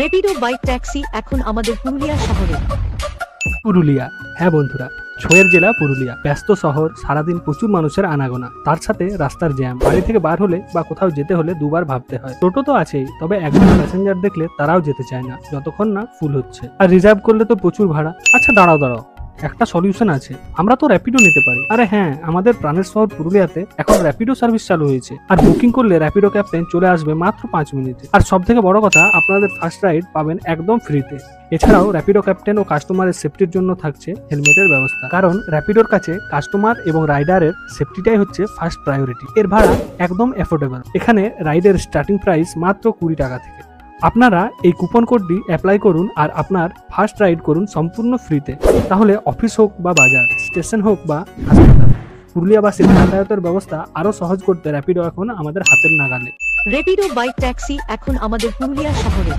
Rapido bike taxi এখন আমাদের পুরুলিয়া শহরে। পুরুলিয়া, হ্যাঁ বন্ধুরা, ছয়ের জেলা পুরুলিয়া। ব্যস্ত শহর, সারাদিন প্রচুর মানুষের আনাগোনা, তার সাথে রাস্তার জ্যাম। বাড়ি থেকে বার হলে বা কোথাও যেতে হলে দুবার ভাবতে হয়। টোটো তো আছেই, তবে একজন প্যাসেঞ্জার দেখলে তারাও যেতে চায় না যতক্ষণ না ফুল হচ্ছে। আর রিজার্ভ করলে তো প্রচুর ভাড়া। আচ্ছা দাঁড়াও, একটা সলিউশন আছে, আমরা তো র্যাপিডো নিতে পারি। আরে হ্যাঁ, আমাদের প্রাণের শহর পুরুলিয়াতে এখন র্যাপিডো সার্ভিস চালু হয়েছে। আর বুকিং করলে র্যাপিডো ক্যাপ্টেন চলে আসবে মাত্র 5 মিনিটে। আর সব থেকে বড় কথা, আপনাদের ফার্স্ট রাইড পাবেন একদম ফ্রিতে। এছাড়াও র্যাপিডো ক্যাপ্টেন ও কাস্টমারের সেফটির জন্য থাকছে হেলমেটের ব্যবস্থা, কারণ র্যাপিডোর কাছে কাস্টমার এবং রাইডারের সেফটিটাই হচ্ছে ফার্স্ট প্রায়োরিটি। এর ভাড়া একদম অ্যাফোর্ডেবল। এখানে রাইডের স্টার্টিং প্রাইস মাত্র 20 টাকা থেকে। আপনারা এই কুপন কোডটি অ্যাপ্লাই করুন আর আপনার ফার্স্ট রাইড করুন সম্পূর্ণ ফ্রিতে। তাহলে অফিস হোক বা বাজার, স্টেশন হোক বা হাসপাতাল, পুরুলিয়াবাসীর যাতায়াতের ব্যবস্থা আরো সহজ করতে র্যাপিডো এখন আমাদের হাতের নাগালে। রেপিডো বাইক ট্যাক্সি এখন আমাদের পুরুলিয়া শহরে।